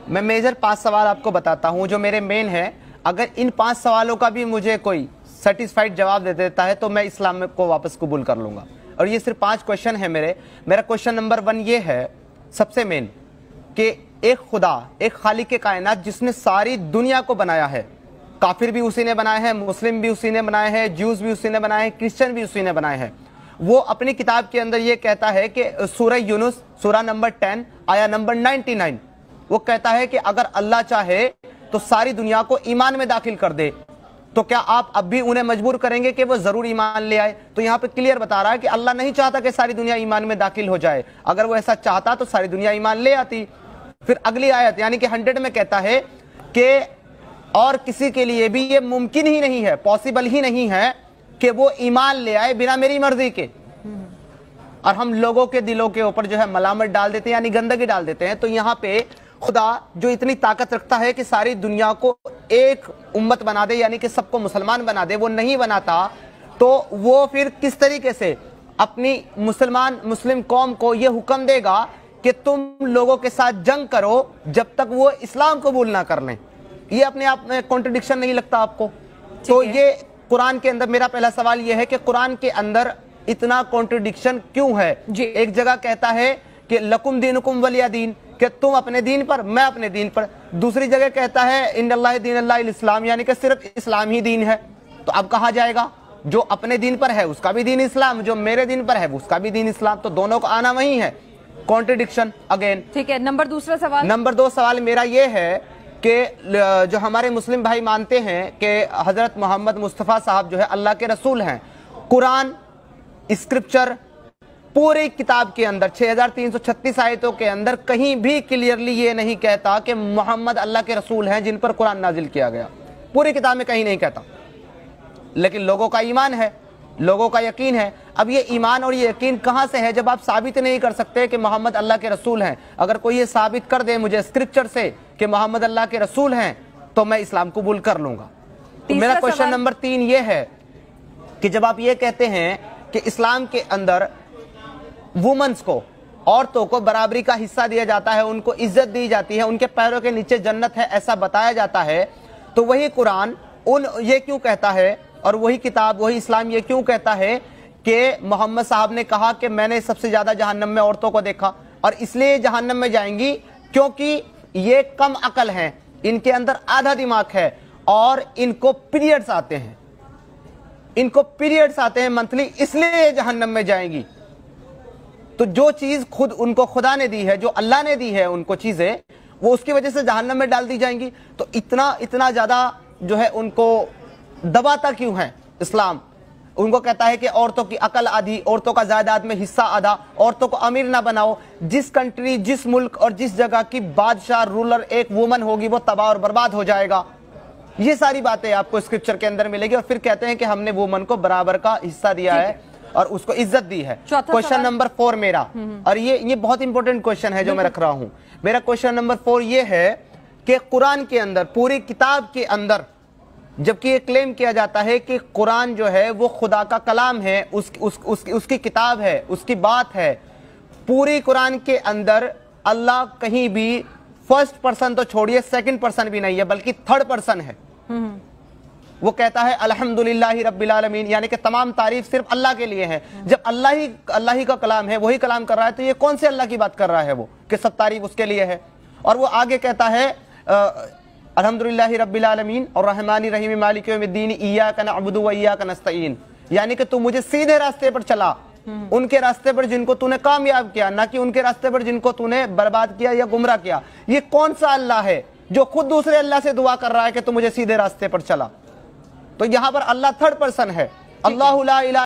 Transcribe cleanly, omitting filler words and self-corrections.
मैं मेजर 5 सवाल आपको बताता हूं जो मेरे मेन है। अगर इन 5 सवालों का भी मुझे कोई सेटिस्फाइड जवाब दे देता है तो मैं इस्लाम को वापस कबूल कर लूंगा। और ये सिर्फ 5 क्वेश्चन है मेरा क्वेश्चन नंबर 1 ये है सबसे मेन कि एक खुदा, एक खालिक कायनात जिसने सारी दुनिया को बनाया है, काफिर भी उसी ने बनाया है, मुस्लिम भी उसी ने बनाए हैं, ज्यूज भी उसी ने बनाए हैं, क्रिश्चियन भी उसी ने बनाए हैं। वो अपनी किताब के अंदर ये कहता है कि सूरह यूनुस सूरह नंबर 10 आया नंबर 99 वो कहता है कि अगर अल्लाह चाहे तो सारी दुनिया को ईमान में दाखिल कर दे, तो क्या आप अब भी उन्हें मजबूर करेंगे कि वो जरूर ईमान ले आए? तो यहाँ पे क्लियर बता रहा है कि अल्लाह नहीं चाहता कि सारी दुनिया ईमान में दाखिल हो जाए। अगर वो ऐसा चाहता तो सारी दुनिया ईमान ले आती। फिर अगली आयत यानी कि 100 में कहता है कि और किसी के लिए भी ये मुमकिन ही नहीं है, पॉसिबल ही नहीं है कि वो ईमान ले आए बिना मेरी मर्जी के। और हम लोगों के दिलों के ऊपर जो है मलामत डाल देते हैं, यानी गंदगी डाल देते हैं। तो यहाँ पे खुदा जो इतनी ताकत रखता है कि सारी दुनिया को एक उम्मत बना दे, यानी कि सबको मुसलमान बना दे, वो नहीं बनाता तो वो फिर किस तरीके से अपनी मुस्लिम कौम को ये हुक्म देगा कि तुम लोगों के साथ जंग करो जब तक वो इस्लाम कबूल ना कर लें? ये अपने आप में कॉन्ट्रडिक्शन नहीं लगता आपको? तो ये कुरान के अंदर, मेरा पहला सवाल ये है कि कुरान के अंदर इतना कॉन्ट्रडिक्शन क्यों है? एक जगह कहता है कि लकुम दीनुकुम वलिया दीन, कि तुम अपने दीन पर, मैं अपने दीन पर। दूसरी जगह कहता है इन्नल्लाह दीनुल इस्लाम, यानी कि सिर्फ इस्लाम ही दीन है। तो अब कहा जाएगा जो अपने दीन पर है उसका भी दीन इस्लाम, जो मेरे दीन पर है उसका भी दीन इस्लाम, तो दोनों का आना वही है। Contradiction again. ठीक है, नंबर 2 सवाल। नंबर 2 सवाल मेरा ये है कि जो हमारे मुस्लिम भाई मानते हैं कि हजरत मोहम्मद मुस्तफ़ा साहब जो है अल्लाह के रसूल हैं, कुरान स्क्रिप्चर पूरी किताब के अंदर 6336 आयतों के अंदर कहीं भी क्लियरली ये नहीं कहता कि मोहम्मद अल्लाह के रसूल हैं जिन पर कुरान नाजिल किया गया। पूरी किताब में कहीं नहीं कहता, लेकिन लोगों का ईमान है, लोगों का यकीन है। अब ये ईमान और ये यकीन कहां से है जब आप साबित नहीं कर सकते कि मोहम्मद अल्लाह के रसूल हैं? अगर कोई ये साबित कर दे मुझे स्क्रिप्चर से कि मोहम्मद अल्लाह के रसूल हैं तो मैं इस्लाम कबूल कर लूंगा। तो मेरा क्वेश्चन नंबर 3 ये है कि जब आप ये कहते हैं कि इस्लाम के अंदर वुमेन्स को, औरतों को बराबरी का हिस्सा दिया जाता है, उनको इज्जत दी जाती है, उनके पैरों के नीचे जन्नत है, ऐसा बताया जाता है, तो वही कुरान ये क्यों कहता है और वही किताब, वही इस्लाम ये क्यों कहता है कि मोहम्मद साहब ने कहा कि मैंने सबसे ज्यादा जहन्नम में औरतों को देखा और इसलिए जहन्नम में जाएंगी क्योंकि ये कम अकल हैं, इनके अंदर आधा दिमाग है और इनको पीरियड्स आते हैं, मंथली, इसलिए जहन्नम में जाएंगी। तो जो चीज खुद उनको खुदा ने दी है, जो अल्लाह ने दी है उनको चीजें, वो उसकी वजह से जहन्नम में डाल दी जाएंगी। तो इतना ज्यादा जो है उनको दबाता क्यों है इस्लाम? उनको कहता है कि औरतों की अकल आधी, औरतों का जायदाद में हिस्सा आधा, औरतों को अमीर ना बनाओ। जिस कंट्री, जिस मुल्क और जिस जगह की बादशाह, रूलर एक वुमन होगी वो तबाह और बर्बाद हो जाएगा। ये सारी बातें आपको स्क्रिप्चर के अंदर मिलेगी। और फिर कहते हैं कि हमने वुमन को बराबर का हिस्सा दिया है और उसको इज्जत दी है। क्वेश्चन नंबर 4 मेरा, और ये बहुत इंपॉर्टेंट क्वेश्चन है जो मैं रख रहा हूं। मेरा क्वेश्चन नंबर 4 ये है कि कुरान के अंदर, पूरी किताब के अंदर, जबकि ये क्लेम किया जाता है कि कुरान जो है वो खुदा का कलाम है, उसकी किताब है, उसकी बात है, पूरी कुरान के अंदर अल्लाह कहीं भी फर्स्ट पर्सन तो छोड़िए, सेकंड पर्सन भी नहीं है, बल्कि थर्ड पर्सन है। वो कहता है अल्हम्दुलिल्लाहि रब्बिल आलमीन, यानी कि तमाम तारीफ सिर्फ अल्लाह के लिए है। जब अल्लाह ही का कलाम है, वही कलाम कर रहा है, तो ये कौन से अल्लाह की बात कर रहा है वो कि सब तारीफ उसके लिए है? और वो आगे कहता है अल्हम्दुलिल्लाहि रब्बिल आलमीन और रहमानिर रहीम मालिक यौमिद्दीन इय्याका नअबुदु व इय्याका नस्तईन, यानी कि तू मुझे सीधे रास्ते पर चला, उनके रास्ते पर जिनको तूने कामयाब किया, ना कि उनके रास्ते पर जिनको तूने बर्बाद किया या गुमराह किया। ये कौन सा अल्लाह है जो खुद दूसरे अल्लाह से दुआ कर रहा है कि तू मुझे सीधे रास्ते पर चला? तो यहां पर अल्लाह थर्ड पर्सन है। अल्लाहु ला इलाहा